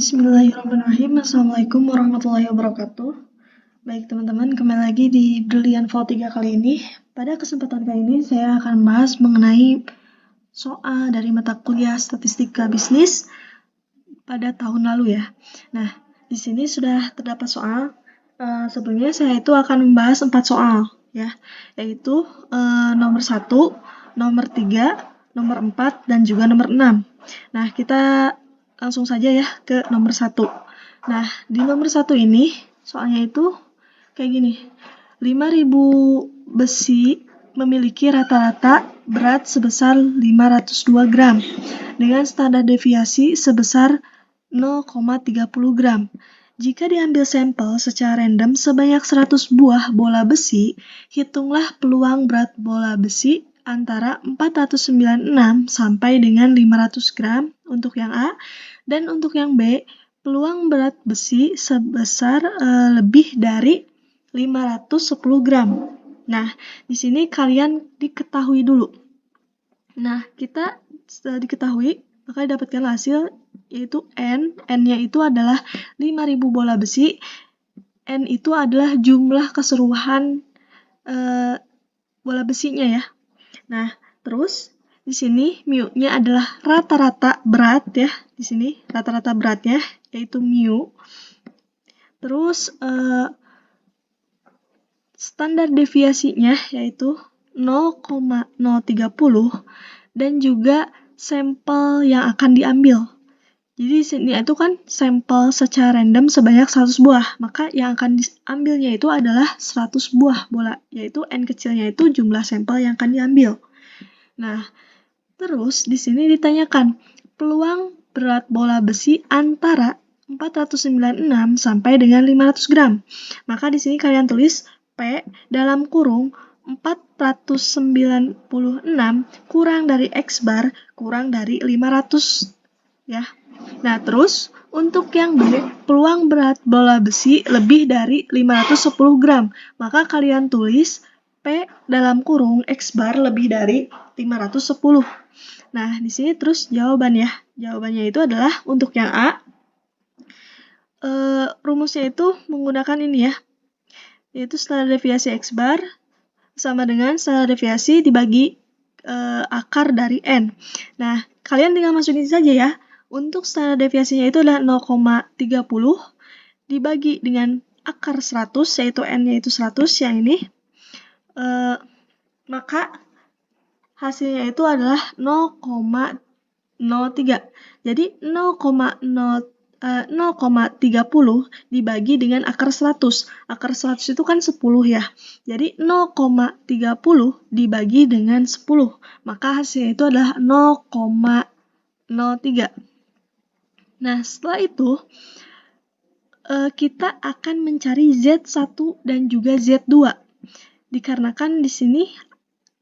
Bismillahirrahmanirrahim. Assalamualaikum warahmatullahi wabarakatuh. Baik teman-teman, kembali lagi di Brilliant Vault 3 kali ini. Pada kesempatan kali ini saya akan membahas mengenai soal dari mata kuliah Statistika Bisnis pada tahun lalu ya. Nah, di sini sudah terdapat soal. Sebelumnya saya itu akan membahas 4 soal ya, yaitu nomor 1, nomor 3, nomor 4, dan juga nomor 6. Nah, kita langsung saja ya ke nomor 1. Nah, di nomor 1 ini soalnya itu kayak gini. 5.000 besi memiliki rata-rata berat sebesar 502 gram dengan standar deviasi sebesar 0,30 gram. Jika diambil sampel secara random sebanyak 100 buah bola besi, hitunglah peluang berat bola besi antara 496 sampai dengan 500 gram untuk yang A, dan untuk yang B, peluang berat besi sebesar lebih dari 510 gram. Nah, di sini kalian diketahui dulu. Nah, kita setelah diketahui, maka didapatkan hasil yaitu N. N-nya itu adalah 5.000 bola besi. N itu adalah jumlah keseluruhan bola besinya ya. Nah, terus di sini mu-nya adalah rata-rata berat ya. Di sini rata-rata beratnya yaitu mu. Terus standar deviasinya yaitu 0,030 dan juga sampel yang akan diambil. Jadi di sini itu kan sampel secara random sebanyak 100 buah, maka yang akan diambilnya itu adalah 100 buah bola, yaitu N kecilnya itu jumlah sampel yang akan diambil. Nah, terus di sini ditanyakan peluang berat bola besi antara 496 sampai dengan 500 gram. Maka di sini kalian tulis P dalam kurung 496 kurang dari X bar kurang dari 500 ya. Nah, terus untuk yang B, peluang berat bola besi lebih dari 510 gram. Maka kalian tulis P dalam kurung X bar lebih dari 510. Nah, di sini terus jawabannya. Jawabannya itu adalah untuk yang A, rumusnya itu menggunakan ini ya, yaitu standar deviasi X bar sama dengan standar deviasi dibagi akar dari N. Nah, kalian tinggal masukin saja ya. Untuk standar deviasinya itu adalah 0,30 dibagi dengan akar 100, yaitu N-nya itu 100 yang ini. Maka hasilnya itu adalah 0,03. Jadi 0,30 dibagi dengan akar 100. Akar 100 itu kan 10 ya. Jadi 0,30 dibagi dengan 10. Maka hasilnya itu adalah 0,03. Nah, setelah itu kita akan mencari Z1 dan juga Z2. Dikarenakan di sini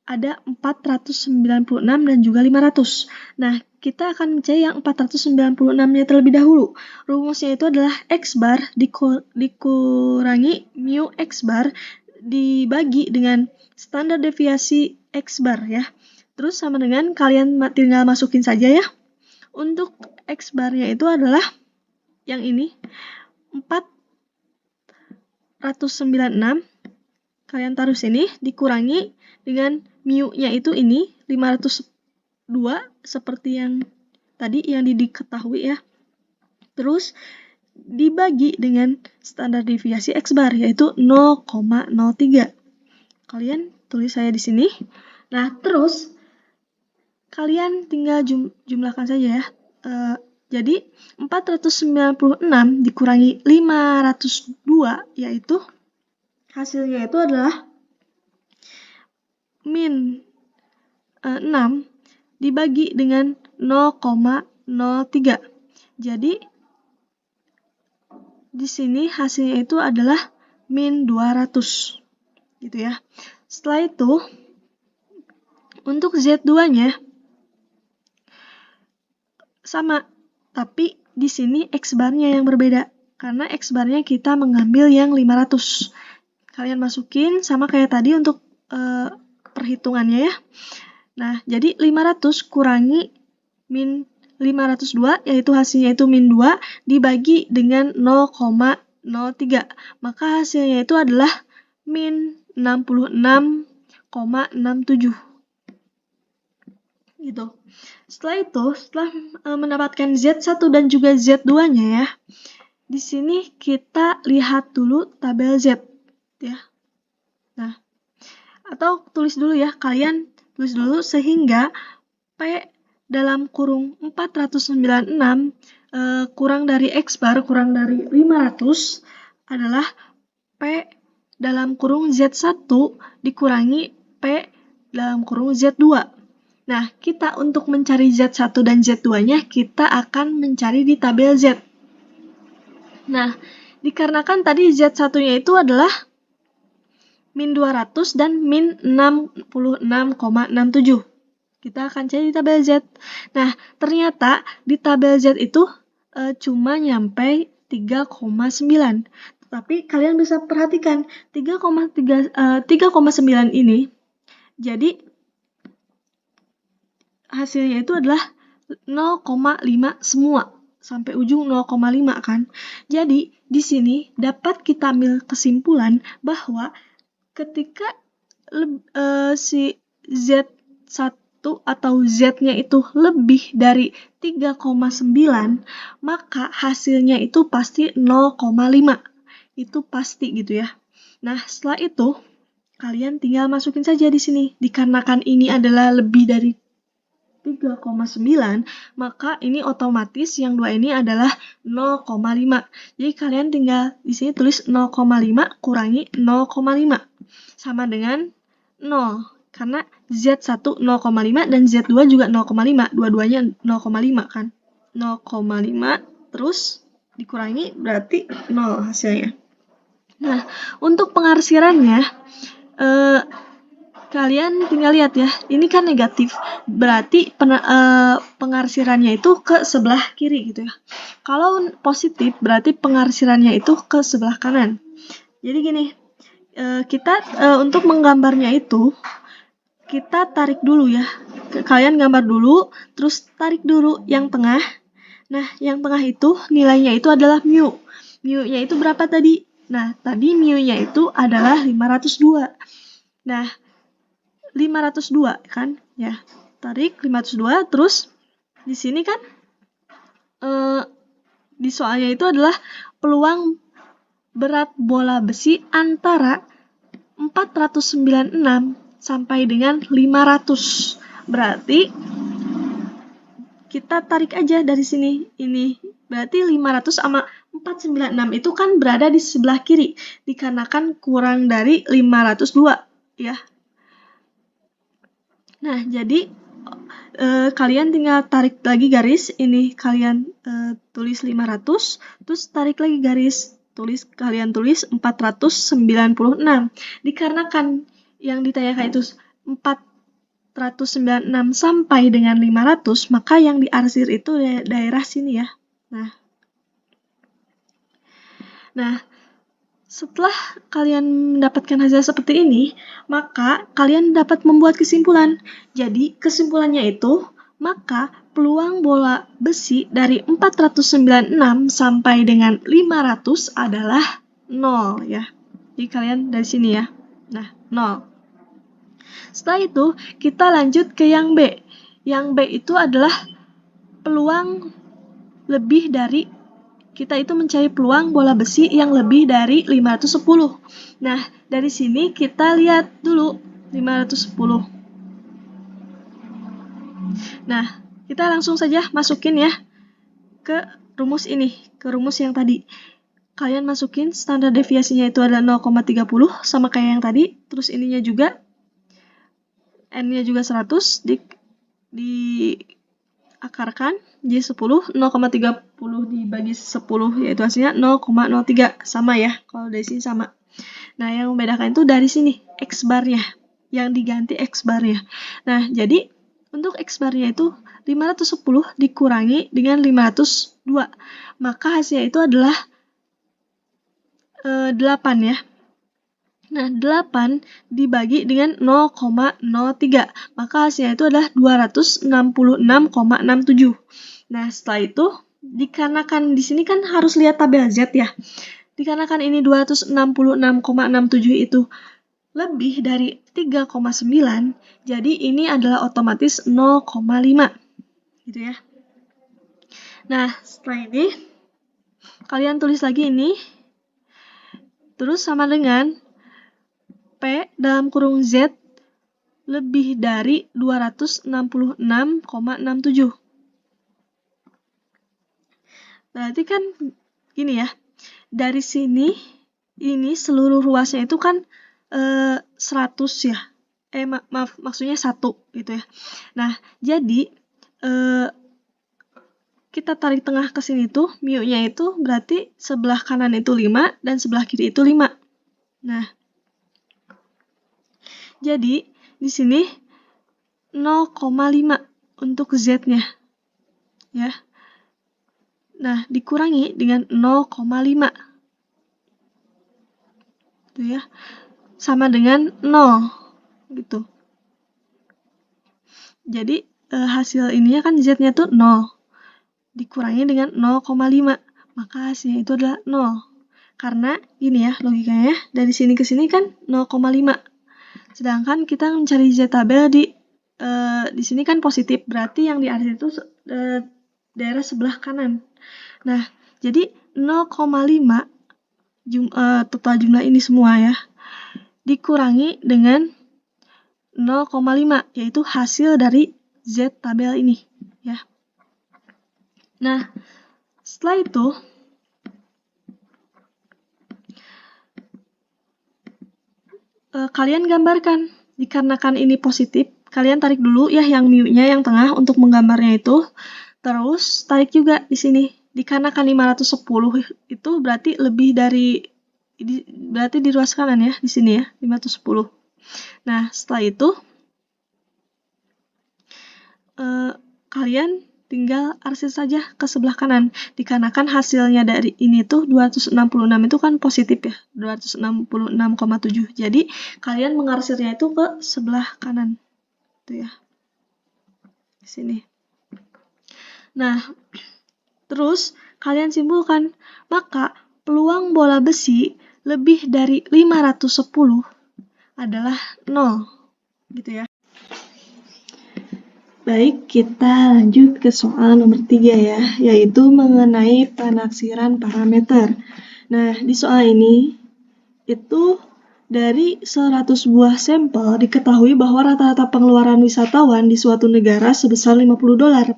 ada 496 dan juga 500. Nah, kita akan mencari yang 496-nya terlebih dahulu. Rumusnya itu adalah X bar dikurangi mu X bar dibagi dengan standar deviasi X bar ya. Terus sama dengan kalian tinggal masukin saja ya. Untuk X barnya itu adalah yang ini 496, kalian taruh sini dikurangi dengan mu-nya itu ini 502 seperti yang tadi yang diketahui ya. Terus dibagi dengan standar deviasi X bar yaitu 0,03. Kalian tulis saya di sini. Nah, terus kalian tinggal jumlahkan saja ya. Jadi 496 dikurangi 502 yaitu hasilnya itu adalah min 6 dibagi dengan 0,03. Jadi di sini hasilnya itu adalah min 200. Gitu ya. Setelah itu untuk Z2-nya sama, tapi di sini X bar-nya yang berbeda. Karena X bar-nya kita mengambil yang 500. Kalian masukin sama kayak tadi untuk perhitungannya ya. Nah, jadi 500 kurangi min 502, yaitu hasilnya itu min 2, dibagi dengan 0,03. Maka hasilnya itu adalah min 66,67. Gitu. Setelah itu, setelah mendapatkan Z1 dan juga Z2-nya ya, di sini kita lihat dulu tabel Z ya. Nah, atau tulis dulu ya, kalian tulis dulu sehingga P dalam kurung 496 kurang dari X bar kurang dari 500 adalah P dalam kurung Z1 dikurangi P dalam kurung Z2. Nah, kita untuk mencari Z1 dan Z2-nya, kita akan mencari di tabel Z. Nah, dikarenakan tadi Z1-nya itu adalah min 200 dan min 66,67. Kita akan cari di tabel Z. Nah, ternyata di tabel Z itu cuma nyampe 3,9. Tapi kalian bisa perhatikan 3,9 ini, jadi hasilnya itu adalah 0,5 semua. Sampai ujung 0,5 kan. Jadi, di sini dapat kita ambil kesimpulan bahwa ketika si Z1 atau Z-nya itu lebih dari 3,9, maka hasilnya itu pasti 0,5. Itu pasti gitu ya. Nah, setelah itu kalian tinggal masukin saja di sini. Dikarenakan ini adalah lebih dari 3,9, maka ini otomatis yang dua ini adalah 0,5. Jadi kalian tinggal di sini tulis 0,5 kurangi 0,5 sama dengan 0. Karena Z1 0,5 dan Z2 juga 0,5. Dua-duanya 0,5 kan. 0,5 terus dikurangi berarti 0 hasilnya. Nah, untuk pengarsirannya kalian tinggal lihat ya, ini kan negatif, berarti pengarsirannya itu ke sebelah kiri gitu ya. Kalau positif, berarti pengarsirannya itu ke sebelah kanan. Jadi gini, kita untuk menggambarnya itu, kita tarik dulu ya. Kalian gambar dulu, terus tarik dulu yang tengah. Nah, yang tengah itu nilainya itu adalah mu. Mu-nya itu berapa tadi? Nah, tadi mu-nya itu adalah 502. Nah, 502 kan ya, tarik 502, terus di sini kan di soalnya itu adalah peluang berat bola besi antara 496 sampai dengan 500. Berarti kita tarik aja dari sini, ini berarti 500 sama 496 itu kan berada di sebelah kiri dikarenakan kurang dari 502 ya. Nah, jadi kalian tinggal tarik lagi garis, ini kalian tulis 500, terus tarik lagi garis, kalian tulis 496. Dikarenakan yang ditanyakan itu 496 sampai dengan 500, maka yang diarsir itu daerah sini ya. Nah, setelah kalian mendapatkan hasil seperti ini, maka kalian dapat membuat kesimpulan. Jadi, kesimpulannya itu, maka peluang bola besi dari 496 sampai dengan 500 adalah 0 ya. Jadi kalian dari sini ya. Nah, 0. Setelah itu, kita lanjut ke yang B. Yang B itu adalah peluang lebih dari, kita itu mencari peluang bola besi yang lebih dari 510. Nah, dari sini kita lihat dulu 510. Nah, kita langsung saja masukin ya ke rumus ini, ke rumus yang tadi. Kalian masukin standar deviasinya itu adalah 0,30 sama kayak yang tadi, terus ininya juga N-nya juga 100 diakarkan jadi 10, 0,30 dibagi 10 yaitu hasilnya 0,03, sama ya, kalau dari sini sama. Nah, yang membedakan itu dari sini X barnya, yang diganti X barnya. Nah, jadi untuk X barnya itu 510 dikurangi dengan 502, maka hasilnya itu adalah 8 ya. Nah, 8 dibagi dengan 0,03. Maka hasilnya itu adalah 266,67. Nah, setelah itu, dikarenakan di sini kan harus lihat tabel Z ya. Dikarenakan ini 266,67 itu lebih dari 3,9, jadi ini adalah otomatis 0,5. Gitu ya. Nah, setelah ini, kalian tulis lagi ini. Terus sama dengan P dalam kurung Z lebih dari 266,67. Berarti kan gini ya, dari sini ini seluruh ruasnya itu kan 100 ya. Maaf, maksudnya 1 gitu ya. Nah, jadi kita tarik tengah ke sini tuh, mu-nya itu berarti sebelah kanan itu 5 dan sebelah kiri itu 5. Nah, jadi di sini 0,5 untuk Z-nya. Ya. Nah, dikurangi dengan 0,5. Itu ya. Sama dengan 0 gitu. Jadi hasil ininya kan Z-nya tuh 0. Dikurangi dengan 0,5. Maka hasilnya itu adalah 0. Karena ini ya logikanya, dari sini ke sini kan 0,5. Sedangkan kita mencari Z tabel di sini kan positif, berarti yang di atas itu daerah sebelah kanan. Nah, jadi 0,5 total jumlah ini semua ya, dikurangi dengan 0,5, yaitu hasil dari Z tabel ini ya. Nah, setelah itu kalian gambarkan. Dikarenakan ini positif, kalian tarik dulu ya yang mu-nya yang tengah untuk menggambarnya itu. Terus tarik juga di sini. Dikarenakan 510 itu berarti lebih dari berarti di ruas kanan ya, di sini ya, 510. Nah, setelah itu kalian tinggal arsir saja ke sebelah kanan. Dikarenakan hasilnya dari ini tuh 266 itu kan positif ya, 266,7. Jadi kalian mengarsirnya itu ke sebelah kanan. Itu ya. Di sini. Nah, terus kalian simpulkan, maka peluang bola besi lebih dari 510 adalah 0. Gitu ya. Baik, kita lanjut ke soal nomor 3 ya, yaitu mengenai penaksiran parameter. Nah, di soal ini, itu dari 100 buah sampel diketahui bahwa rata-rata pengeluaran wisatawan di suatu negara sebesar $50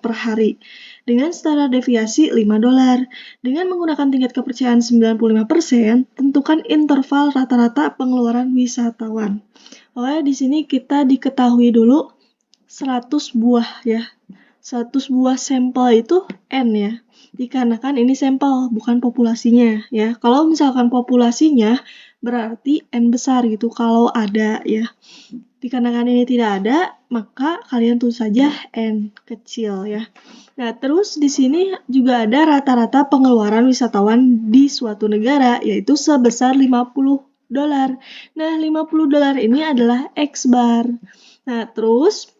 per hari, dengan standar deviasi $5. Dengan menggunakan tingkat kepercayaan 95%, tentukan interval rata-rata pengeluaran wisatawan. Oke, di sini kita diketahui dulu 100 buah ya. 100 buah sampel itu N ya. Dikarenakan ini sampel, bukan populasinya ya. Kalau misalkan populasinya berarti N besar gitu kalau ada ya. Dikarenakan ini tidak ada, maka kalian tulis saja N kecil ya. Nah, terus di sini juga ada rata-rata pengeluaran wisatawan di suatu negara, yaitu sebesar $50. Nah, $50 ini adalah X bar. Nah, terus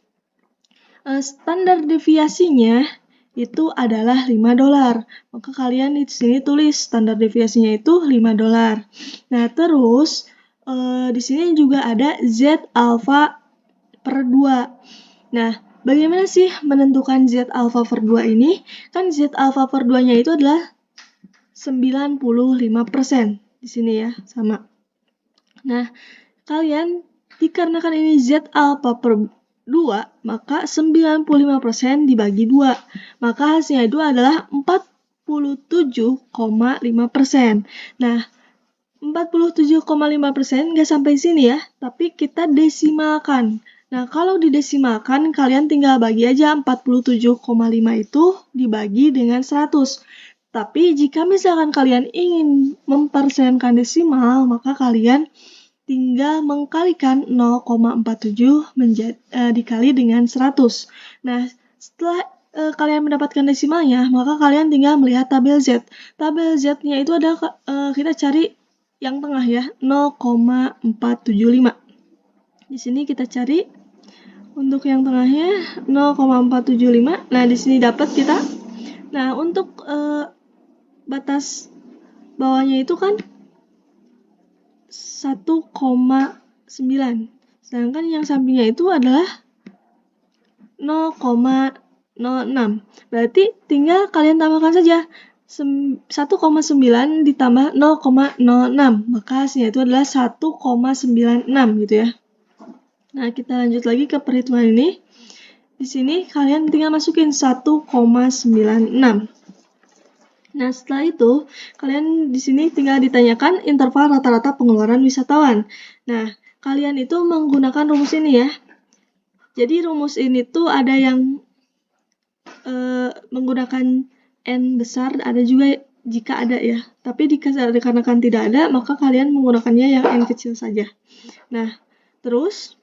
standar deviasinya itu adalah $5. Maka kalian di sini tulis standar deviasinya itu $5. Nah, terus di sini juga ada Z alpha per 2. Nah, bagaimana sih menentukan Z alpha per 2 ini? Kan Z alpha per 2-nya itu adalah 95% di sini ya, sama. Nah, kalian dikarenakan ini Z alpha per 2, maka 95% dibagi 2. Maka hasilnya itu adalah 47,5%. Nah, 47,5% nggak sampai sini ya, tapi kita desimalkan. Nah, kalau didesimalkan, kalian tinggal bagi aja 47,5 itu dibagi dengan 100. Tapi jika misalkan kalian ingin mempersenkan desimal, maka kalian tinggal mengkalikan 0,47 dikali dengan 100. Nah, setelah kalian mendapatkan desimalnya, maka kalian tinggal melihat tabel Z. Tabel Z-nya itu ada kita cari yang tengah ya, 0,475. Di sini kita cari untuk yang tengahnya 0,475. Nah, di sini dapat kita. Nah, untuk batas bawahnya itu kan 1,9. Sedangkan yang sampingnya itu adalah 0,06. Berarti tinggal kalian tambahkan saja 1,9 ditambah 0,06. Maka hasilnya itu adalah 1,96 gitu ya. Nah, kita lanjut lagi ke perhitungan ini. Di sini kalian tinggal masukin 1,96. Nah, setelah itu kalian di sini tinggal ditanyakan interval rata-rata pengeluaran wisatawan. Nah, kalian itu menggunakan rumus ini ya. Jadi rumus ini tuh ada yang menggunakan N besar, ada juga jika ada ya. Tapi dikarenakan tidak ada, maka kalian menggunakannya yang N kecil saja. Nah, terus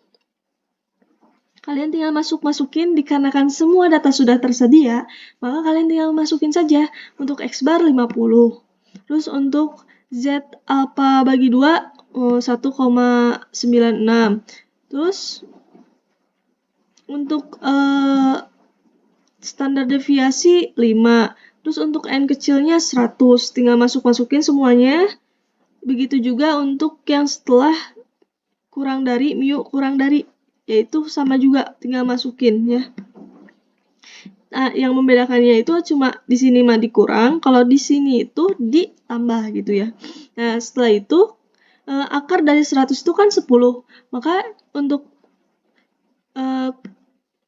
kalian tinggal masukin dikarenakan semua data sudah tersedia, maka kalian tinggal masukin saja untuk X bar 50. Terus untuk Z alpha bagi 2 1,96. Terus untuk standar deviasi 5. Terus untuk N kecilnya 100. Tinggal masukin semuanya. Begitu juga untuk yang setelah kurang dari, mu kurang dari. Yaitu sama juga, tinggal masukin ya. Nah, yang membedakannya itu cuma di sini mah dikurang, kalau di sini itu ditambah gitu ya. Nah, setelah itu akar dari 100 itu kan 10. Maka untuk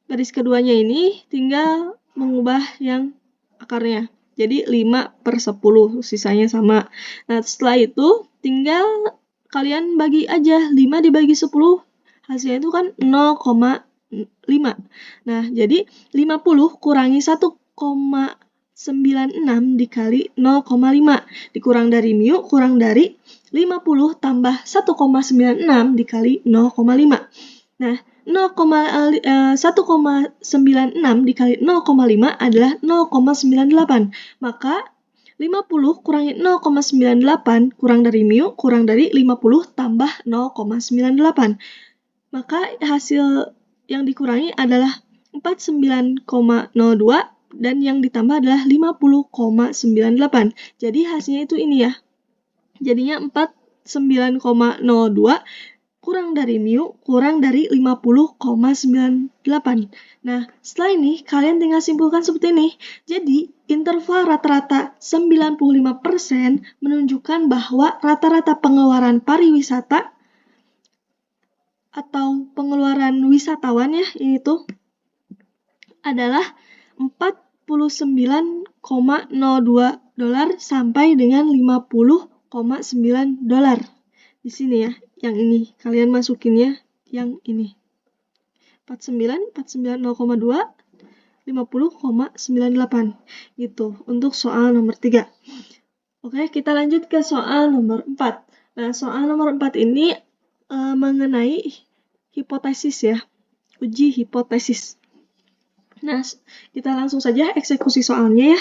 baris keduanya ini tinggal mengubah yang akarnya. Jadi 5/10, sisanya sama. Nah, setelah itu tinggal kalian bagi aja, 5 dibagi 10, hasilnya itu kan 0,5. Nah, jadi 50 kurangi 1,96 dikali 0,5. Dikurang dari mu, kurang dari 50 tambah 1,96 dikali 0,5. Nah, 1,96 dikali 0,5 adalah 0,98. Maka 50 kurangi 0,98 kurang dari mu, kurang dari 50 tambah 0,98. Maka hasil yang dikurangi adalah 49,02 dan yang ditambah adalah 50,98. Jadi hasilnya itu ini ya. Jadinya 49,02 kurang dari mu, kurang dari 50,98. Nah, setelah ini kalian tinggal simpulkan seperti ini. Jadi, interval rata-rata 95% menunjukkan bahwa rata-rata pengeluaran pariwisata atau pengeluaran wisatawan ya, ini tuh adalah 49,02 dolar sampai dengan 50,9 dolar. Di sini ya, yang ini. Kalian masukinnya yang ini. 49,0,2, 50,98. Gitu, untuk soal nomor 3. Oke, kita lanjut ke soal nomor 4. Nah, soal nomor 4 ini mengenai hipotesis ya, uji hipotesis. Nah, kita langsung saja eksekusi soalnya ya.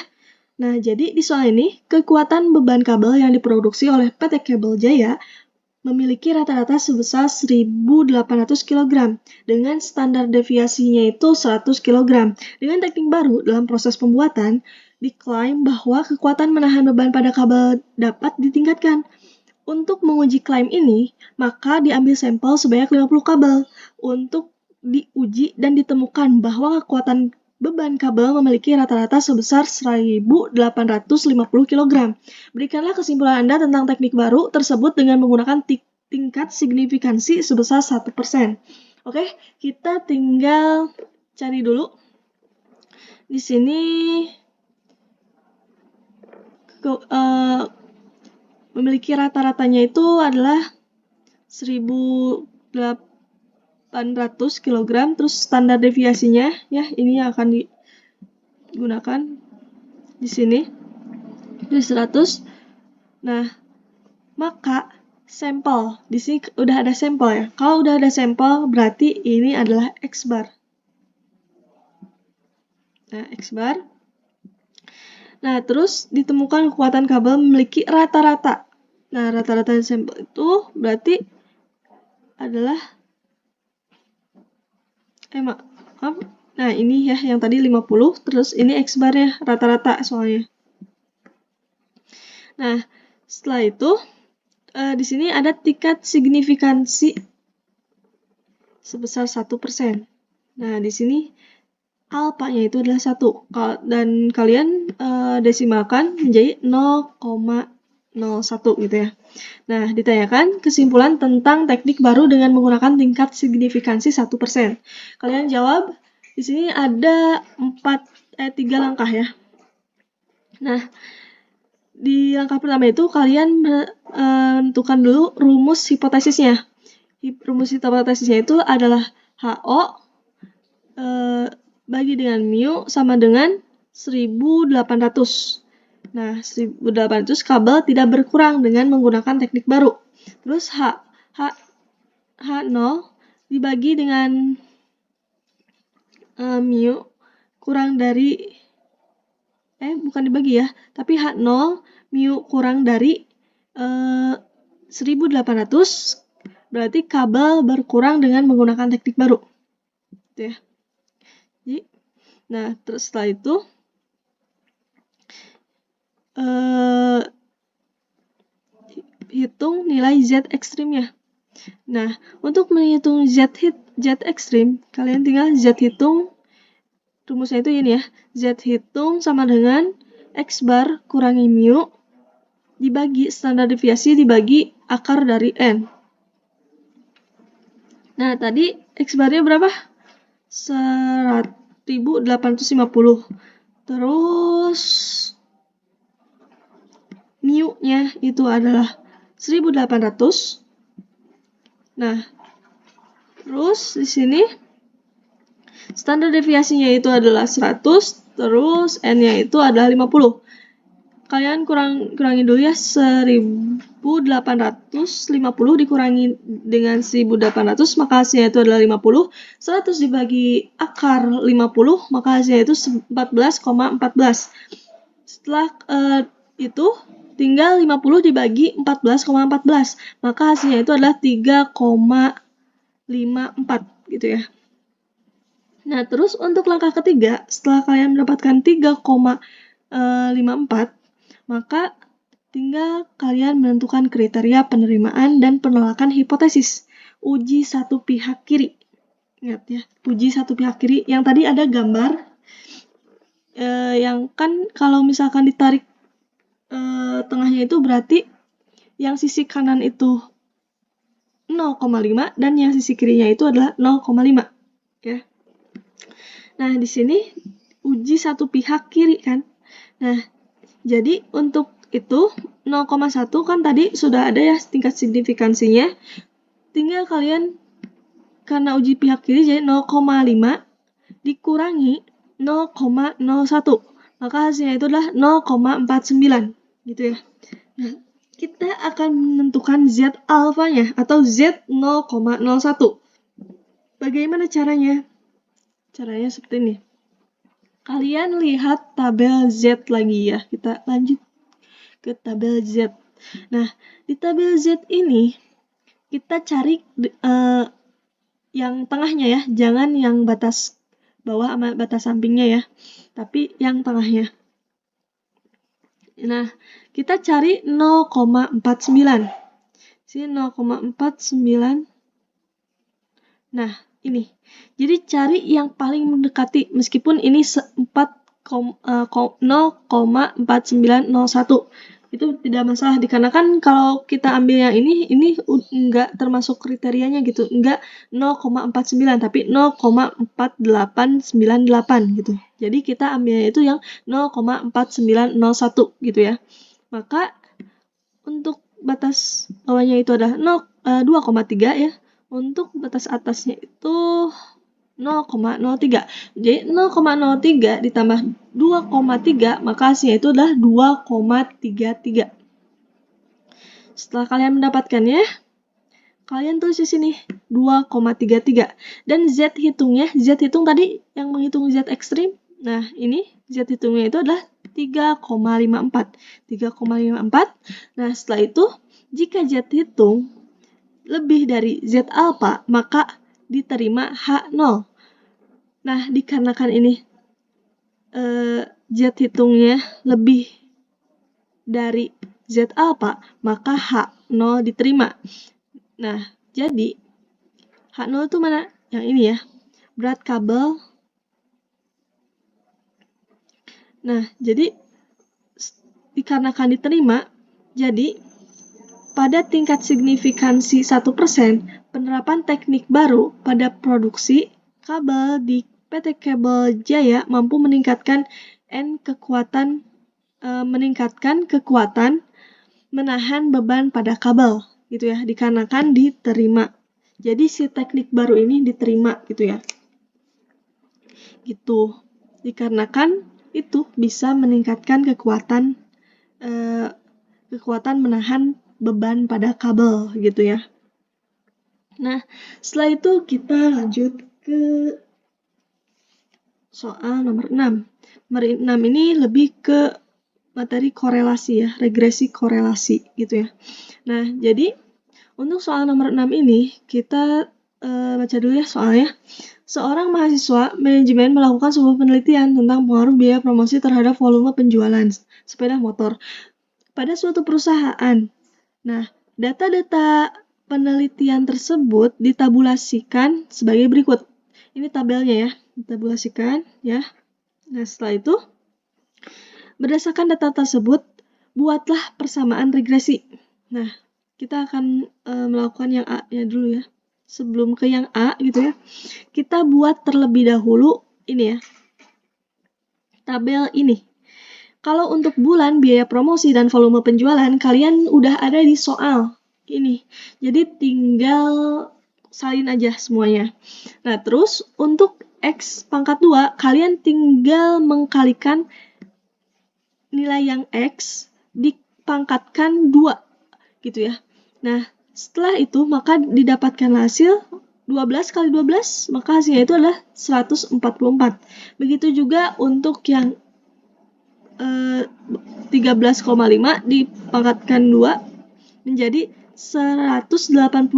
Nah, jadi di soal ini, kekuatan beban kabel yang diproduksi oleh PT Kabel Jaya memiliki rata-rata sebesar 1.800 kg dengan standar deviasinya itu 100 kg. Dengan teknik baru dalam proses pembuatan, diklaim bahwa kekuatan menahan beban pada kabel dapat ditingkatkan. Untuk menguji klaim ini, maka diambil sampel sebanyak 50 kabel untuk diuji dan ditemukan bahwa kekuatan beban kabel memiliki rata-rata sebesar 1.850 kg. Berikanlah kesimpulan Anda tentang teknik baru tersebut dengan menggunakan tingkat signifikansi sebesar 1%. Oke, kita tinggal cari dulu. Di sini memiliki rata-ratanya itu adalah 1.800 kg, terus standar deviasinya ya, ini yang akan digunakan di sini di 100. Nah, maka sampel di sini udah ada sampel ya. Kalau udah ada sampel berarti ini adalah X bar. Nah, X bar. Nah, terus ditemukan kekuatan kabel memiliki rata-rata Nah, rata-rata sampel itu berarti adalah maaf. Nah, ini ya yang tadi 50, terus ini X barnya rata-rata soalnya. Nah, setelah itu di sini ada tingkat signifikansi sebesar 1%. Nah, di sini alfanya itu adalah 1 dan kalian desimalkan menjadi 0,01 gitu ya. Nah, ditanyakan kesimpulan tentang teknik baru dengan menggunakan tingkat signifikansi 1%. Kalian jawab. Di sini ada 3 langkah ya. Nah, di langkah pertama itu kalian menentukan dulu rumus hipotesisnya. Rumus hipotesisnya itu adalah HO bagi dengan mu sama dengan 1800. Nah, 1800 kabel tidak berkurang dengan menggunakan teknik baru. Terus H0 dibagi dengan mu kurang dari bukan dibagi ya, tapi H0 mu kurang dari 1800 berarti kabel berkurang dengan menggunakan teknik baru. Gitu ya. Nah, terus setelah itu hitung nilai Z ekstrimnya. Nah, untuk menghitung Z ekstrim, kalian tinggal Z hitung, rumusnya itu ini ya, Z hitung sama dengan X bar kurangi mu dibagi standar deviasi dibagi akar dari N. Nah, tadi X barnya berapa? 1850. Terus mu-nya itu adalah 1800. Nah, terus di sini standar deviasinya itu adalah 100, terus N-nya itu adalah 50. Kalian kurangi dulu ya, 1850 dikurangi dengan 1800, maka hasilnya itu adalah 50. 100 dibagi akar 50, maka hasilnya itu 14,14. Setelah itu tinggal 50 dibagi 14,14, maka hasilnya itu adalah 3,54 gitu ya. Nah, terus untuk langkah ketiga, setelah kalian mendapatkan 3,54, maka tinggal kalian menentukan kriteria penerimaan dan penolakan hipotesis. Uji satu pihak kiri. Ingat ya, uji satu pihak kiri. Yang tadi ada gambar, yang kan kalau misalkan ditarik tengahnya itu berarti yang sisi kanan itu 0,5 dan yang sisi kirinya itu adalah 0,5 ya. Nah, di sini uji satu pihak kiri kan. Nah, jadi untuk itu 0,1 kan tadi sudah ada ya tingkat signifikansinya. Tinggal kalian karena uji pihak kiri jadi 0,5 dikurangi 0,01. Maka hasilnya itu adalah 0,49 gitu ya. Nah, kita akan menentukan Z alfanya atau Z 0,01. Bagaimana caranya? Caranya seperti ini. Kalian lihat tabel Z lagi ya. Kita lanjut ke tabel Z. Nah, di tabel Z ini kita cari yang tengahnya ya. Jangan yang batas bawah sama batas sampingnya ya. Tapi yang tengahnya. Nah, kita cari 0,49. Sini 0,49. Nah, ini. Jadi cari yang paling mendekati meskipun ini 0,4901. Itu tidak masalah dikarenakan kalau kita ambil yang ini enggak termasuk kriterianya gitu. Enggak 0,49 tapi 0,4898 gitu. Jadi kita ambilnya itu yang 0,4901 gitu ya. Maka untuk batas bawahnya itu adalah 2,3 ya. Untuk batas atasnya itu 0,03. Jadi 0,03 ditambah 2,3 maka hasilnya itu adalah 2,33. Setelah kalian mendapatkannya, kalian tulis di sini 2,33 dan Z hitung tadi yang menghitung Z ekstrim. Nah, ini Z hitungnya itu adalah 3,54. 3,54. Nah, setelah itu Jika Z hitung lebih dari Z alpha, maka diterima H0. Nah, dikarenakan ini Z hitungnya lebih dari Z alpha, maka H0 diterima. Nah, jadi H0 itu mana? Yang ini ya, berat kabel. Nah, jadi dikarenakan diterima, jadi pada tingkat signifikansi 1%, penerapan teknik baru pada produksi kabel di PT Kabel Jaya mampu meningkatkan kekuatan menahan beban pada kabel, gitu ya, dikarenakan diterima. Jadi si teknik baru ini diterima, gitu ya. Gitu. Dikarenakan itu bisa meningkatkan kekuatan menahan beban pada kabel, gitu ya. Nah, setelah itu kita lanjut ke soal nomor 6. Nomor 6 ini lebih ke materi korelasi ya, regresi korelasi gitu ya. Nah, jadi untuk soal nomor 6 ini kita baca dulu ya soalnya. Seorang mahasiswa manajemen melakukan sebuah penelitian tentang pengaruh biaya promosi terhadap volume penjualan sepeda motor pada suatu perusahaan. Nah, data-data penelitian tersebut ditabulasikan sebagai berikut. Ini tabelnya ya, ditabulasikan ya. Nah, setelah itu, berdasarkan data tersebut, buatlah persamaan regresi. Nah, kita akan melakukan yang A-nya dulu ya. Sebelum ke yang A gitu ya, kita buat terlebih dahulu ini ya, tabel ini. Kalau untuk bulan, biaya promosi dan volume penjualan, kalian udah ada di soal ini. Jadi tinggal salin aja semuanya. Nah, terus untuk X pangkat 2, kalian tinggal mengkalikan nilai yang X dipangkatkan 2, gitu ya. Nah, setelah itu, maka didapatkan hasil 12 kali 12, maka hasilnya itu adalah 144. Begitu juga untuk yang 13,5 dipangkatkan 2 menjadi 182,25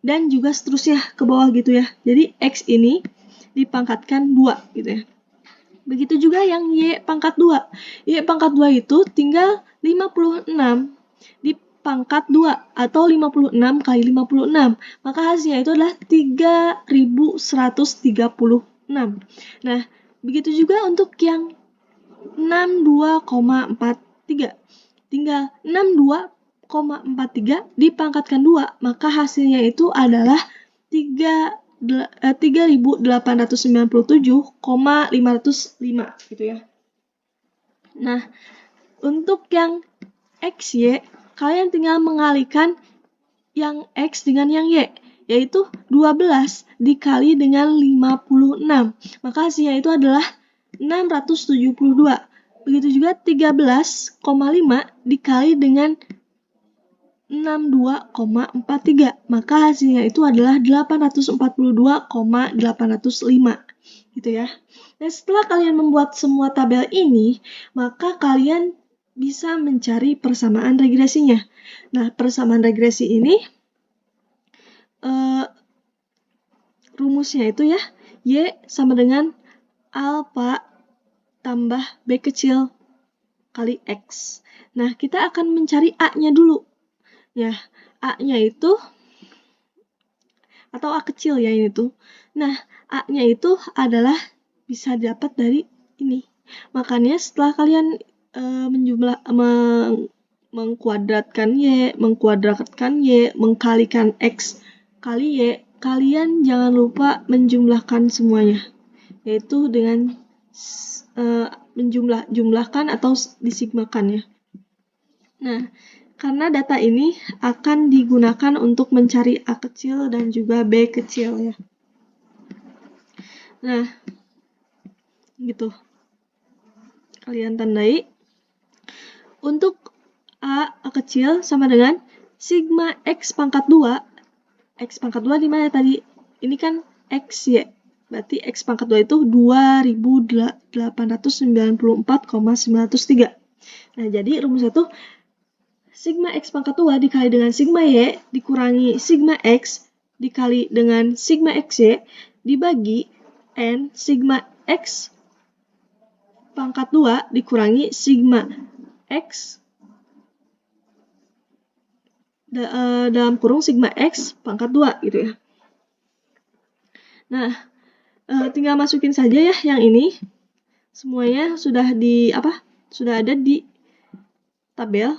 dan juga seterusnya ke bawah gitu ya. Jadi X ini dipangkatkan 2 gitu ya. Begitu juga yang Y pangkat 2. Y pangkat 2 itu tinggal 56 dipangkat 2 atau 56 kali 56. Maka hasilnya itu adalah 3136. Nah, begitu juga untuk yang 62,43. Tinggal 62,43 dipangkatkan 2, maka hasilnya itu adalah 3.897,505 gitu ya. Nah, untuk yang XY, kalian tinggal mengalihkan yang X dengan yang Y, yaitu 12 dikali dengan 56. Maka hasilnya itu adalah 672. Begitu juga 13,5 dikali dengan 62,43. Maka hasilnya itu adalah 842,805. Gitu ya. Nah, setelah kalian membuat semua tabel ini, maka kalian bisa mencari persamaan regresinya. Nah, persamaan regresi ini rumusnya itu ya, Y sama dengan alfa tambah B kecil kali X. Nah, kita akan mencari A-nya dulu. Ya, A-nya itu, atau A kecil ya ini tuh. Nah, A-nya itu adalah bisa dapat dari ini. Makanya setelah kalian mengkuadratkan Y, mengkalikan X kali Y, kalian jangan lupa menjumlahkan semuanya. Yaitu dengan jumlahkan atau disigmakan ya. Nah, karena data ini akan digunakan untuk mencari A kecil dan juga B kecil ya. Nah, gitu. Kalian tandai. Untuk A kecil sama dengan sigma X pangkat 2. X pangkat 2 di mana tadi? Ini kan X ya. Berarti X pangkat 2 itu 2894,903. Nah, jadi rumusnya itu sigma X pangkat 2 dikali dengan sigma Y dikurangi sigma X dikali dengan sigma XY dibagi N sigma X pangkat 2 dikurangi sigma X dalam kurung sigma X pangkat 2 gitu ya. Nah, tinggal masukin saja ya yang ini. Semuanya sudah ada di tabel.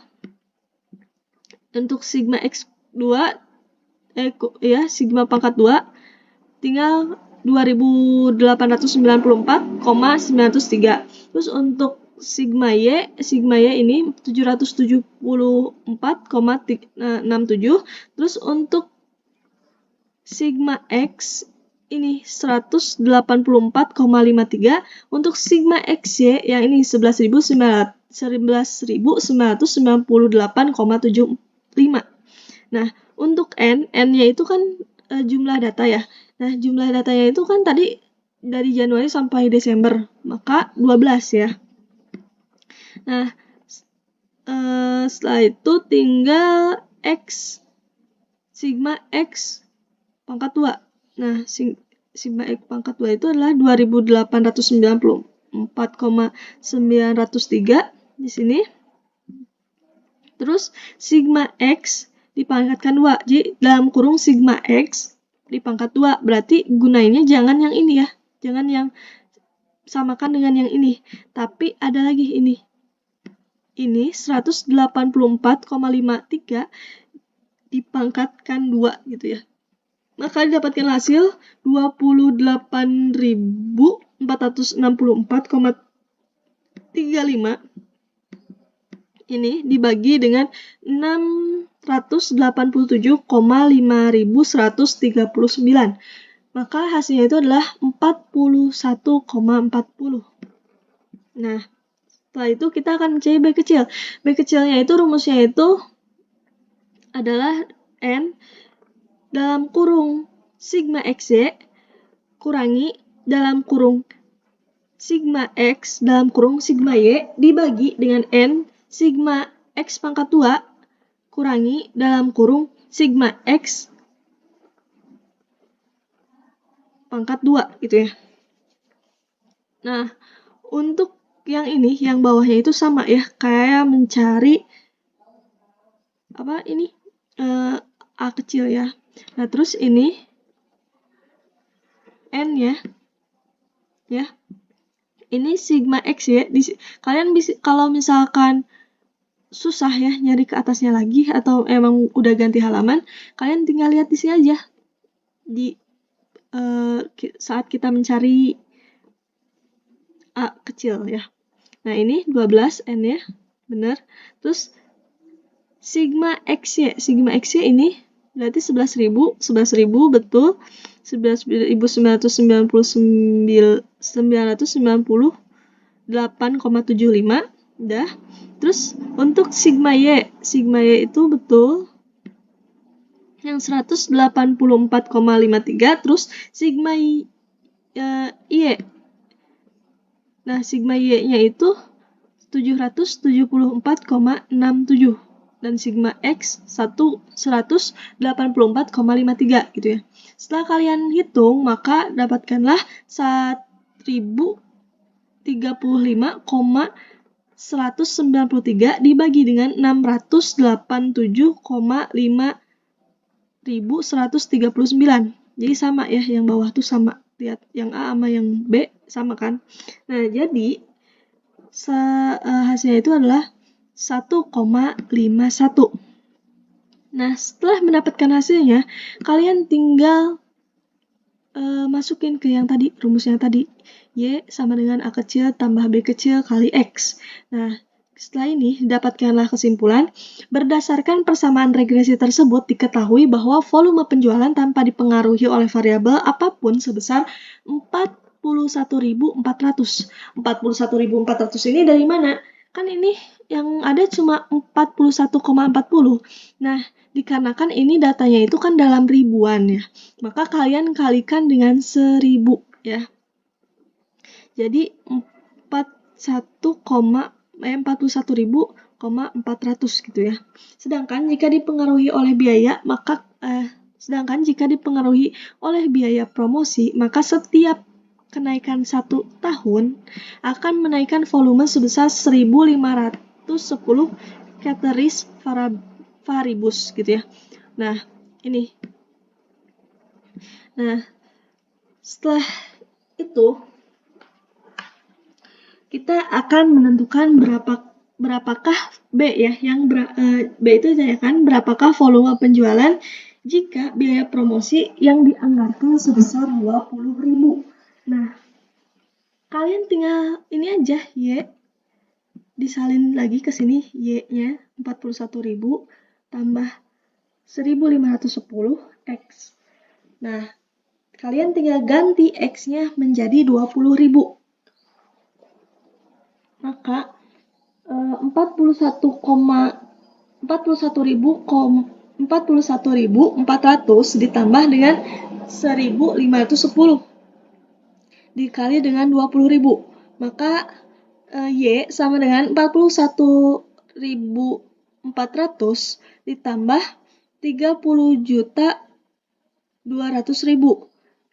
Untuk sigma X2 sigma pangkat 2 tinggal 2894,903. Terus untuk sigma Y ini 774,67. Terus untuk sigma X ini 184,53. Untuk sigma XY yang ini 11.998,75. Nah, untuk N-nya itu kan jumlah data ya. Nah, jumlah datanya itu kan tadi dari Januari sampai Desember, maka 12 ya. Nah, setelah itu tinggal X, sigma X pangkat 2. Nah, sigma X pangkat 2 itu adalah 2894,903 di sini. Terus sigma X dipangkatkan 2. Jadi dalam kurung sigma X dipangkat 2. Berarti gunainnya jangan yang ini ya. Jangan yang samakan dengan yang ini. Tapi ada lagi ini. Ini 184,53 dipangkatkan 2 gitu ya. Maka didapatkan hasil 28.464,35. Ini dibagi dengan 687,5139. Maka hasilnya itu adalah 41,40. Nah, setelah itu kita akan mencari B kecil. B kecilnya itu rumusnya itu adalah N dalam kurung sigma XY kurangi dalam kurung sigma X dalam kurung sigma Y dibagi dengan N sigma X pangkat 2 kurangi dalam kurung sigma X pangkat 2 gitu ya. Nah, untuk yang ini, yang bawahnya itu sama ya, kayak mencari A kecil ya. Nah, terus ini N ya. Ini sigma X ya. Kalian bisa, kalau misalkan susah ya nyari ke atasnya lagi atau emang udah ganti halaman, kalian tinggal lihat di sini aja. Di saat kita mencari A kecil ya. Nah, ini 12 N ya. Benar. Terus sigma XY ini berarti 11.000 betul. 11.998,75 udah. Terus untuk sigma Y itu betul yang 184,53. Terus sigma Y. Nah, sigma Y-nya itu 774,67 dan sigma X 184,53 gitu ya. Setelah kalian hitung, maka dapatkanlah 1035,193 dibagi dengan 687,5139. Jadi sama ya, yang bawah tuh sama. Lihat, yang A sama yang B sama kan? Nah, jadi hasilnya itu adalah 1,51. Nah, setelah mendapatkan hasilnya, kalian tinggal masukin ke yang tadi, rumusnya tadi. Y sama dengan A kecil tambah B kecil kali X. Nah, setelah ini, dapatkanlah kesimpulan. Berdasarkan persamaan regresi tersebut, diketahui bahwa volume penjualan tanpa dipengaruhi oleh variabel apapun sebesar 41.400. 41.400 ini dari mana? Kan ini yang ada cuma 41,40. Nah, dikarenakan ini datanya itu kan dalam ribuan ya, maka kalian kalikan dengan 1000 ya. Jadi 41.40000 2,400 gitu ya. Sedangkan jika dipengaruhi oleh biaya, promosi, maka setiap kenaikan 1 tahun akan menaikkan volume sebesar 1.510 ceteris paribus gitu ya. Nah, ini. Nah, setelah itu kita akan menentukan berapakah B ya, yang B itu ditanyakan berapakah volume penjualan jika biaya promosi yang dianggarkan sebesar 20.000. Nah, kalian tinggal ini aja, Y disalin lagi ke sini, Y-nya 41.000 tambah 1.510 X. Nah, kalian tinggal ganti X-nya menjadi 20.000. Maka 41.400 ditambah dengan 1.510 dikali dengan 20.000. Maka Y sama dengan 41.400 ditambah 30.200.000.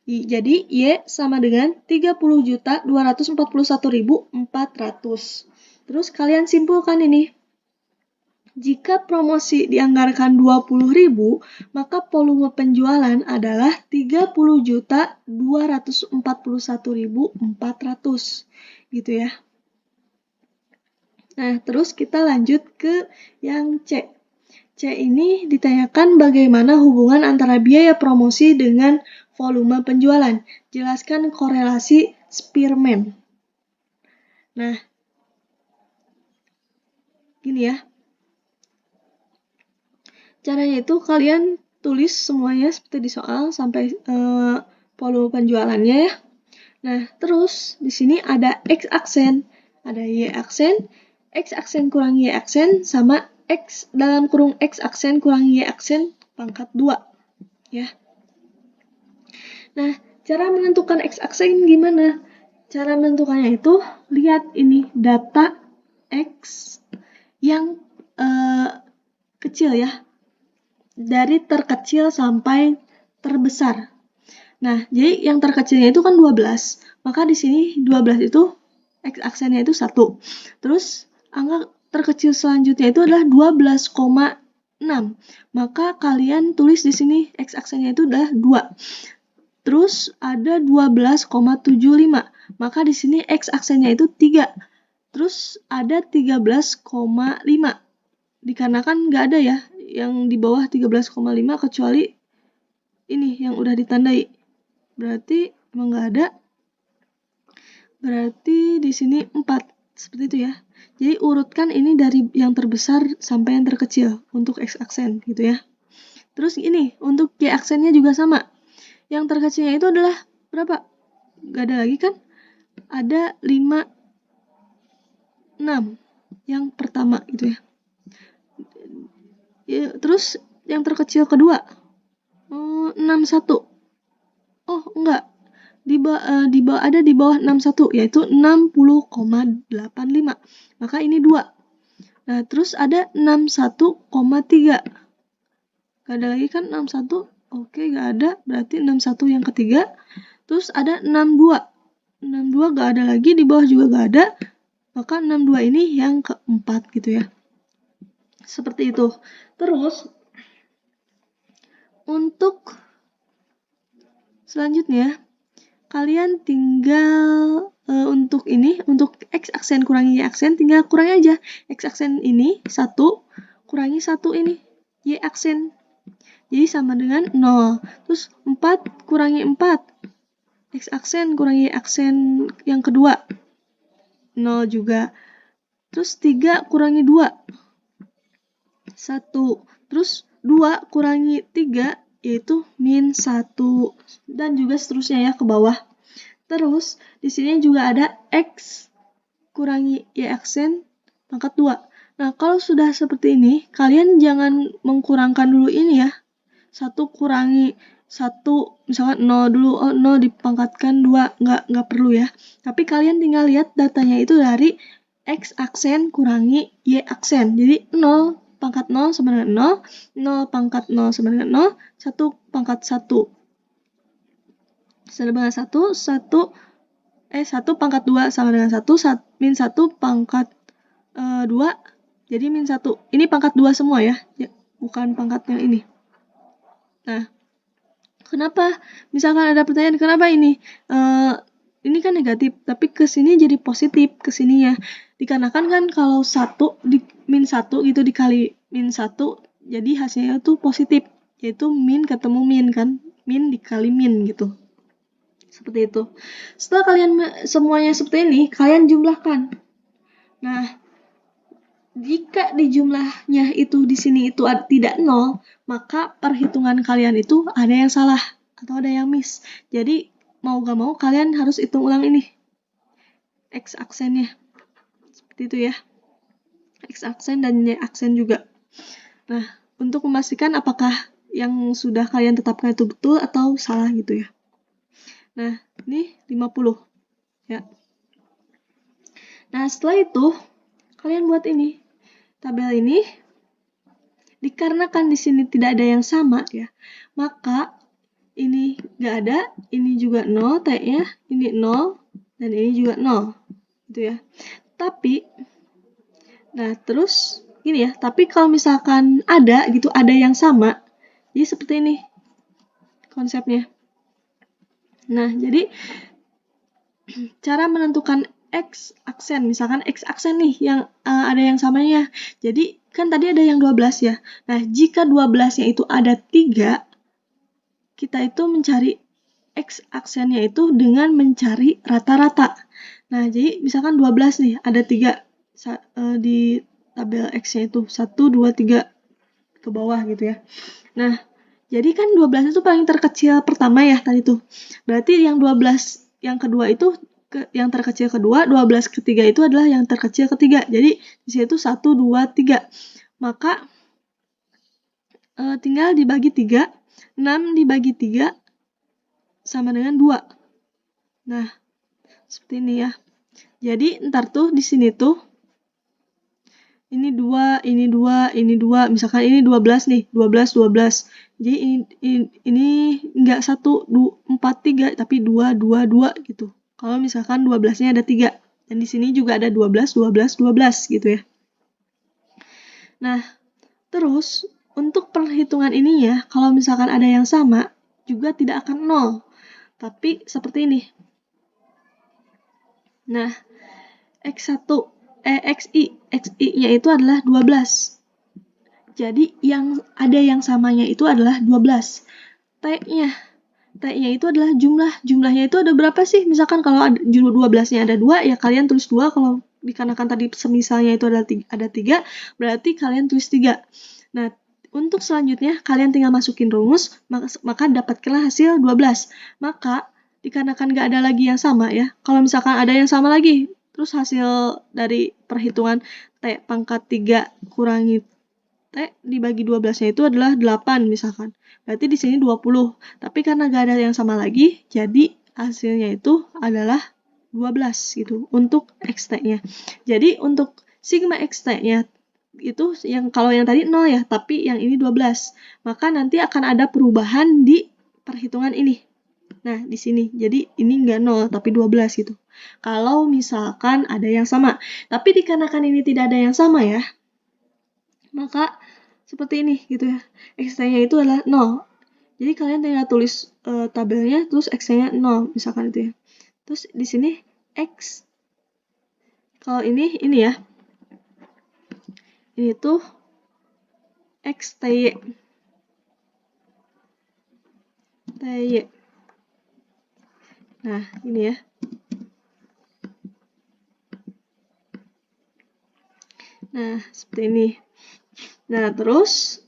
Jadi Y sama dengan 30.241.400. Terus kalian simpulkan ini. Jika promosi dianggarkan 20.000, maka volume penjualan adalah 30.241.400 gitu ya. Nah, terus kita lanjut ke yang C. C ini ditanyakan bagaimana hubungan antara biaya promosi dengan volume penjualan. Jelaskan korelasi Spearman. Nah, gini ya. Caranya itu kalian tulis semuanya seperti di soal sampai volume penjualannya ya. Nah, terus di sini ada X aksen, ada Y aksen, X aksen kurang Y aksen sama X dalam kurung X aksen kurang Y aksen pangkat 2 ya. Nah, cara menentukan X aksen gimana? Cara menentukannya itu lihat ini data X yang kecil ya. Dari terkecil sampai terbesar. Nah, jadi yang terkecilnya itu kan 12. Maka di sini 12 itu X aksennya itu 1. Terus angka terkecil selanjutnya itu adalah 12,6. Maka kalian tulis di sini X aksennya itu adalah 2. Terus ada 12,75. Maka di sini X aksennya itu 3. Terus ada 13,5. Dikarenakan nggak ada ya yang di bawah 13,5 kecuali ini yang udah ditandai. Berarti emang nggak ada. Berarti di sini 4. Seperti itu ya. Jadi urutkan ini dari yang terbesar sampai yang terkecil untuk X aksen gitu ya. Terus ini untuk Y aksennya juga sama. Yang terkecilnya itu adalah berapa? Nggak ada lagi kan? Ada 5, 6 yang pertama gitu ya. Terus yang terkecil kedua 61. Oh enggak, ada di bawah 61 yaitu 60,85. Maka ini 2. Nah terus ada 61,3. Gak ada lagi kan 61? Oke gak ada, berarti 61 yang ketiga. Terus ada 62. 62 gak ada lagi, di bawah juga gak ada. Maka 62 ini yang keempat gitu ya. Seperti itu. Terus untuk selanjutnya kalian tinggal untuk X aksen kurangi Y aksen tinggal kurangi aja. X aksen ini 1 kurangi 1 ini Y aksen. Jadi sama dengan 0. Terus 4 kurangi 4. X aksen kurangi Y aksen yang kedua 0 juga. Terus 3 kurangi 2 1. Terus 2 kurangi 3 yaitu min 1 dan juga seterusnya ya ke bawah. Terus di sini juga ada X kurangi Y aksen pangkat 2. Nah, kalau sudah seperti ini, kalian jangan mengkurangkan dulu ini ya. 1 kurangi 1, misalkan 0 dulu, 0 dipangkatkan 2, nggak perlu ya. Tapi kalian tinggal lihat datanya itu dari X aksen kurangi Y aksen. Jadi 0 pangkat 0 sama dengan 0, 0 pangkat 0 sama dengan 0, 1 pangkat 1 sama dengan 1, 1 pangkat 2 sama dengan 1, min 1 pangkat 2, jadi min 1. Ini pangkat 2 semua ya, bukan pangkat yang ini. Nah, kenapa? Misalkan ada pertanyaan, kenapa ini? Ini kan negatif, tapi ke sini jadi positif ke sininya. Dikarenakan kan kalau 1 min 1 gitu dikali min 1, jadi hasilnya tuh positif, yaitu min ketemu min kan, min dikali min gitu. Seperti itu. Setelah kalian semuanya seperti ini, kalian jumlahkan. Nah, jika di jumlahnya itu di sini itu tidak 0, maka perhitungan kalian itu ada yang salah atau ada yang miss. Jadi mau gak mau kalian harus hitung ulang ini X aksennya. Seperti itu ya. X aksen dan Y aksen juga. Nah, untuk memastikan apakah yang sudah kalian tetapkan itu betul atau salah gitu ya. Nah, ini 50 ya. Nah, setelah itu kalian buat ini. Tabel ini dikarenakan di sini tidak ada yang sama ya, maka ini nggak ada, ini juga 0 T-nya, ini 0, dan ini juga 0 gitu ya. Tapi, nah terus gini ya, tapi kalau misalkan ada gitu, ada yang sama, jadi seperti ini konsepnya. Nah, jadi cara menentukan X aksen, misalkan X aksen nih yang ada yang samanya. Jadi kan tadi ada yang 12 ya. Nah, jika 12-nya itu ada 3, kita itu mencari X aksennya itu dengan mencari rata-rata. Nah, jadi misalkan 12 nih, ada 3 di tabel X-nya itu. 1, 2, 3 ke bawah gitu ya. Nah, jadi kan 12 itu paling terkecil pertama ya tadi tuh. Berarti yang 12 yang kedua itu yang terkecil kedua, 12 ketiga itu adalah yang terkecil ketiga. Jadi di situ 1, 2, 3. Maka tinggal dibagi 3, 6 dibagi 3 sama dengan 2. Nah, seperti ini ya. Jadi ntar tuh di sini tuh ini 2, ini 2, ini 2, misalkan ini 12 nih, 12, 12. Jadi ini enggak 1, 4, 3, tapi 2, 2, 2 gitu. Kalau misalkan 12-nya ada 3. Dan di sini juga ada 12, 12, 12 gitu ya. Nah, terus untuk perhitungan ini ya, kalau misalkan ada yang sama, juga tidak akan 0. Tapi seperti ini. Nah, X1, XI-nya itu adalah 12. Jadi yang ada yang samanya itu adalah 12. T-nya itu adalah jumlahnya itu ada berapa sih? Misalkan kalau 12-nya ada 2, ya kalian tulis 2. Kalau dikarenakan tadi semisalnya itu ada 3, berarti kalian tulis 3. Nah, untuk selanjutnya kalian tinggal masukin rumus, maka dapatkanlah hasil 12. Maka dikarenakan nggak ada lagi yang sama ya, kalau misalkan ada yang sama lagi, terus hasil dari perhitungan T pangkat 3 kurangi T dibagi 12-nya itu adalah 8 misalkan. Berarti di sini 20. Tapi karena gak ada yang sama lagi, jadi hasilnya itu adalah 12 gitu untuk XT-nya. Jadi untuk sigma XT-nya itu yang kalau yang tadi 0 ya, tapi yang ini 12. Maka nanti akan ada perubahan di perhitungan ini. Nah, di sini. Jadi ini nggak 0 tapi 12 gitu. Kalau misalkan ada yang sama. Tapi dikarenakan ini tidak ada yang sama ya, maka seperti ini gitu ya. X-nya itu adalah 0. Jadi kalian tinggal tulis tabelnya terus X-nya 0 misalkan itu ya. Terus di sini X. Kalau ini ya. Ini tuh XTY. TY. Nah, ini ya. Nah, seperti ini. Nah, terus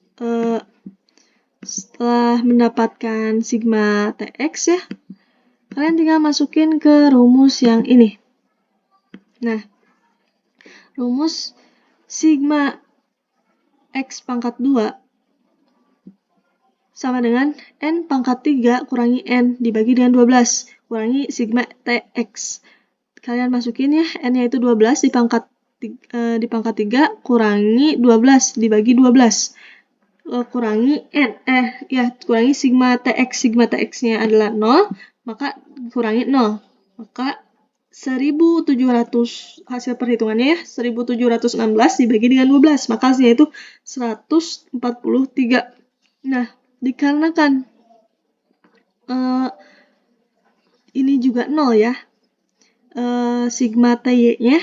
setelah mendapatkan sigma TX ya, kalian tinggal masukin ke rumus yang ini. Nah, rumus sigma X pangkat 2 sama dengan N pangkat 3 kurangi N dibagi dengan 12 kurangi sigma TX. Kalian masukin ya, N-nya itu 12 di pangkat pangkat 3 kurangi 12 dibagi 12. Kurangi kurangi sigma TX-nya adalah 0, maka kurangi 0. Maka 1700 hasil perhitungannya ya, 1716 dibagi dengan 12, maka hasilnya itu 143. Nah, dikarenakan ini juga 0 ya, sigma TY-nya,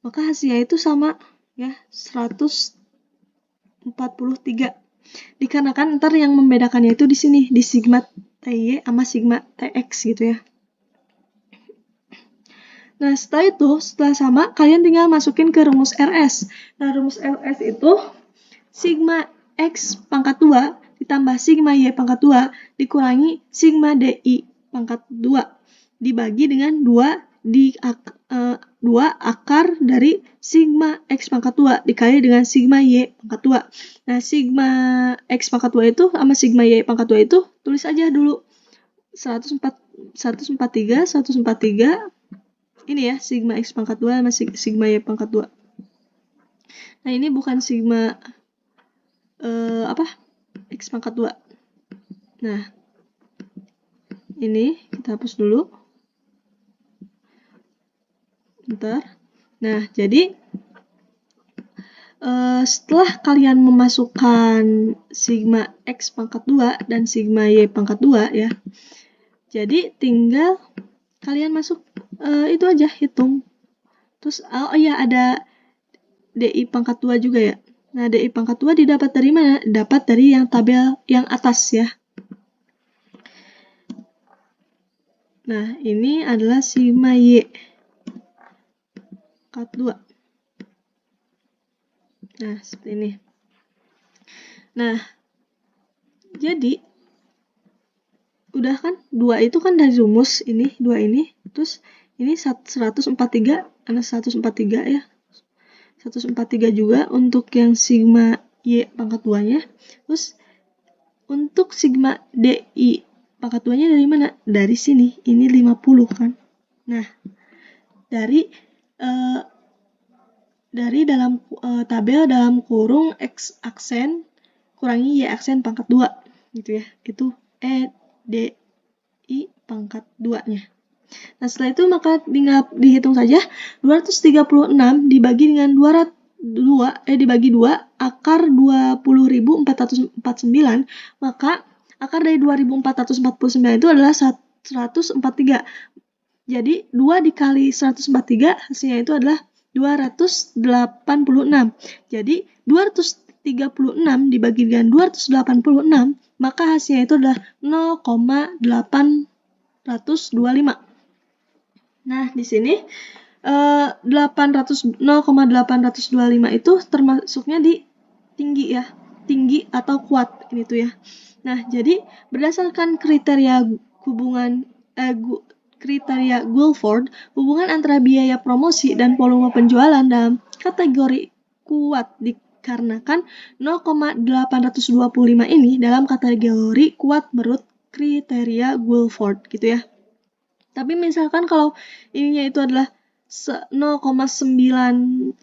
maka hasilnya itu sama ya, 143. Dikarenakan ntar yang membedakannya itu di sini, di sigma TY sama sigma TX gitu ya. Nah, setelah sama, kalian tinggal masukin ke rumus RS. Nah, rumus RS itu sigma X pangkat 2 ditambah sigma Y pangkat 2 dikurangi sigma DI pangkat 2 dibagi dengan 2 akar dari sigma X pangkat 2 dikali dengan sigma Y pangkat 2. Nah, sigma X pangkat 2 itu sama sigma Y pangkat 2 itu tulis aja dulu 143 ini ya, sigma X pangkat 2 sama sigma Y pangkat 2. Nah, ini bukan sigma X pangkat 2. Nah, ini kita hapus dulu. Bentar. Nah, jadi setelah kalian memasukkan sigma X pangkat 2 dan sigma Y pangkat 2 ya, jadi tinggal kalian masuk itu aja, hitung. Terus, ada DI pangkat 2 juga ya. Nah, DI pangkat 2 didapat dari mana? Dapat dari yang tabel yang atas ya. Nah, ini adalah sigma Y pangkat 2. Nah, seperti ini. Nah, jadi udah kan, 2 itu kan dari rumus ini, 2 ini. Terus ini 143, ada 143 ya. 143 juga untuk yang sigma Y pangkat 2-nya. Terus untuk sigma DI pangkat 2-nya dari mana? Dari sini, ini 50 kan. Nah, dari dalam tabel dalam kurung X aksen kurangi Y aksen pangkat 2 gitu ya. Itu DI pangkat 2-nya. Nah, setelah itu maka tinggal dihitung saja 236 dibagi dengan dibagi 2 akar 20.449, maka akar dari 2449 itu adalah 143. Jadi 2 dikali 143 hasilnya itu adalah 286. Jadi 236 dibagi dengan 286, maka hasilnya itu adalah 0,825. Nah, di sini 0,825 itu termasuknya di tinggi ya, tinggi atau kuat ini tuh ya. Nah, jadi berdasarkan kriteria kriteria Guilford, hubungan antara biaya promosi dan volume penjualan dalam kategori kuat dikarenakan 0,825 ini dalam kategori kuat menurut kriteria Guilford gitu ya. Tapi misalkan kalau ininya itu adalah 0,91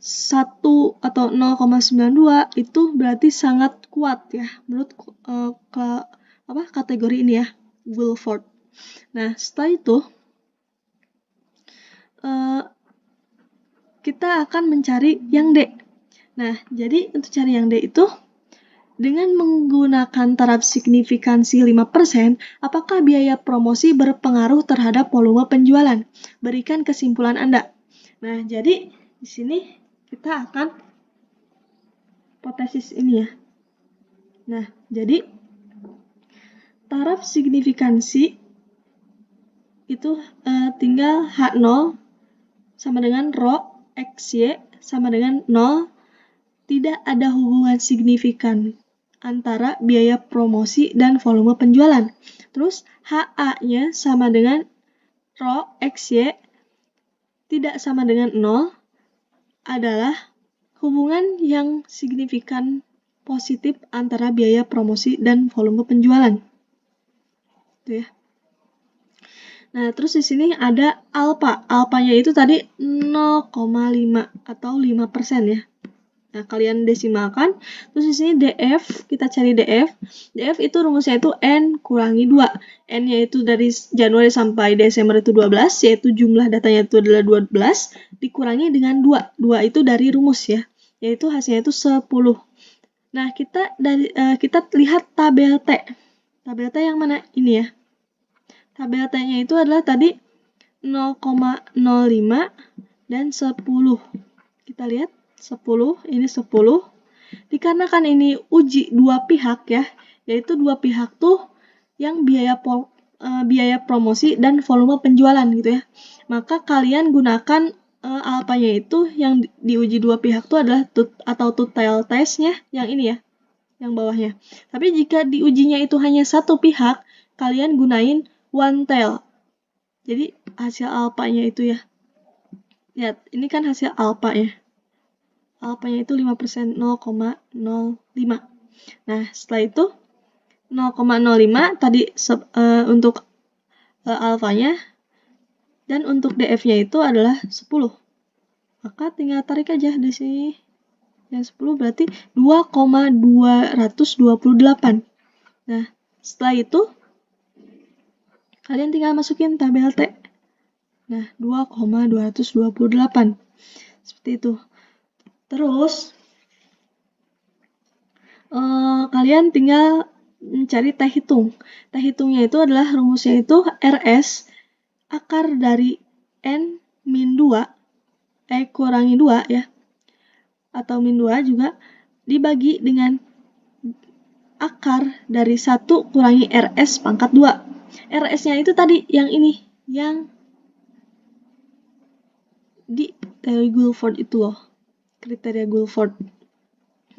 atau 0,92 itu berarti sangat kuat ya menurut kategori ini ya, Guilford. Nah, setelah itu kita akan mencari yang D. Nah, jadi untuk cari yang D itu dengan menggunakan taraf signifikansi 5%, apakah biaya promosi berpengaruh terhadap volume penjualan? Berikan kesimpulan Anda. Nah, jadi di sini kita akan hipotesis ini ya. Nah, jadi taraf signifikansi itu tinggal H0 sama dengan rho XY sama dengan 0. Tidak ada hubungan signifikan antara biaya promosi dan volume penjualan. Terus HA-nya sama dengan rho XY tidak sama dengan 0 adalah hubungan yang signifikan positif antara biaya promosi dan volume penjualan. Itu ya. Nah, terus di sini ada alfa. Alfanya itu tadi 0,5 atau 5% ya. Nah, kalian desimalkan. Terus di sini DF, kita cari DF. DF itu rumusnya itu N kurangi 2. N-nya itu dari Januari sampai Desember itu 12, yaitu jumlah datanya itu adalah 12, dikurangi dengan 2. 2 itu dari rumus ya, yaitu hasilnya itu 10. Nah, kita lihat tabel T. Tabel T yang mana? Ini ya. Tabel T-nya itu adalah tadi 0,05 dan 10. Kita lihat 10, ini 10. Dikarenakan ini uji dua pihak ya, yaitu dua pihak tuh yang biaya promosi dan volume penjualan gitu ya. Maka kalian gunakan alfanya itu yang diuji dua pihak tuh adalah total test-nya yang ini ya, yang bawahnya. Tapi jika diujinya itu hanya satu pihak, kalian gunain one tail. Jadi hasil alfanya itu ya. Lihat, ini kan hasil alfa ya. Alfanya itu 5%, 0,05. Nah, setelah itu 0,05 tadi untuk alfanya, dan untuk DF-nya itu adalah 10. Maka tinggal tarik aja di sini. Yang 10 berarti 2,228. Nah, setelah itu kalian tinggal masukin tabel T. Nah, 2,228. Seperti itu. Terus kalian tinggal mencari T hitung. T hitungnya itu adalah rumusnya itu RS akar dari N min 2 kurangi 2 ya, atau min 2 juga, dibagi dengan akar dari 1 kurangi RS pangkat 2. RS-nya itu tadi yang ini, yang di teori Guilford itu loh, kriteria Guilford.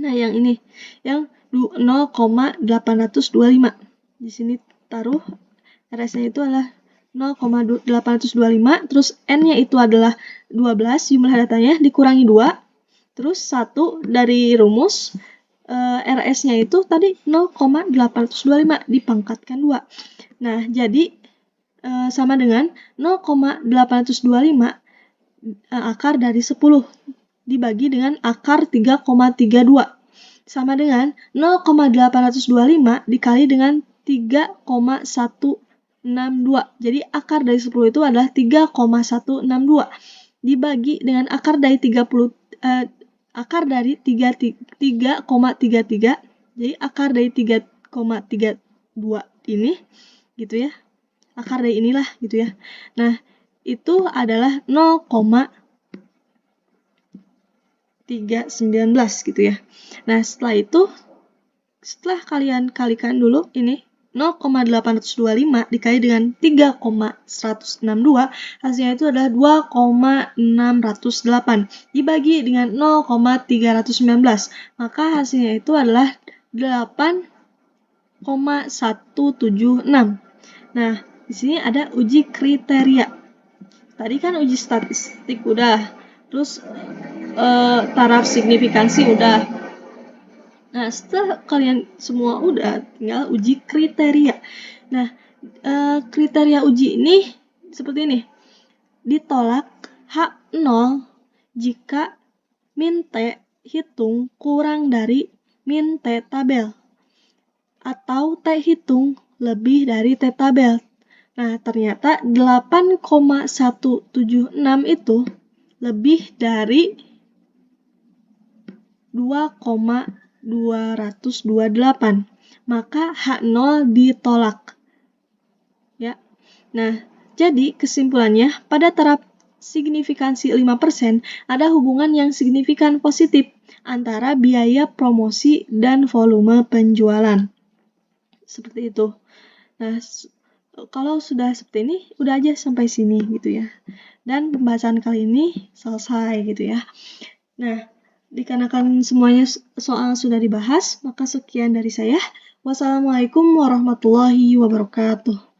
Nah, yang ini, yang 0,825. Di sini taruh RS-nya itu adalah 0,825, terus N-nya itu adalah 12 jumlah datanya dikurangi 2, terus 1 dari rumus RS-nya itu tadi 0,825 dipangkatkan 2. Nah, jadi sama dengan 0,825 akar dari 10 dibagi dengan akar 3,32 sama dengan 0,825 dikali dengan 3,162. Jadi akar dari 10 itu adalah 3,162 dibagi dengan akar dari 3,33. Jadi akar dari 3,32 ini gitu ya. Akar dari inilah gitu ya. Nah, itu adalah 0,319 gitu ya. Nah, setelah kalian kalikan dulu ini 0,825 dikali dengan 3,162, hasilnya itu adalah 2,608 dibagi dengan 0,319, maka hasilnya itu adalah 8,176. Nah, di sini ada uji kriteria. Tadi kan uji statistik udah, terus taraf signifikansi udah. Nah, setelah kalian semua udah, tinggal uji kriteria. Nah, kriteria uji ini seperti ini. Ditolak H0 jika min T hitung kurang dari min T tabel, atau T hitung lebih dari T tabel. Nah, ternyata 8,176 itu lebih dari 2,228. Maka H0 ditolak. Ya. Nah, jadi kesimpulannya pada taraf signifikansi 5% ada hubungan yang signifikan positif antara biaya promosi dan volume penjualan. Seperti itu. Nah, kalau sudah seperti ini, udah aja sampai sini gitu ya. Dan pembahasan kali ini selesai gitu ya. Nah, dikarenakan semuanya soal sudah dibahas, maka sekian dari saya. Wassalamualaikum warahmatullahi wabarakatuh.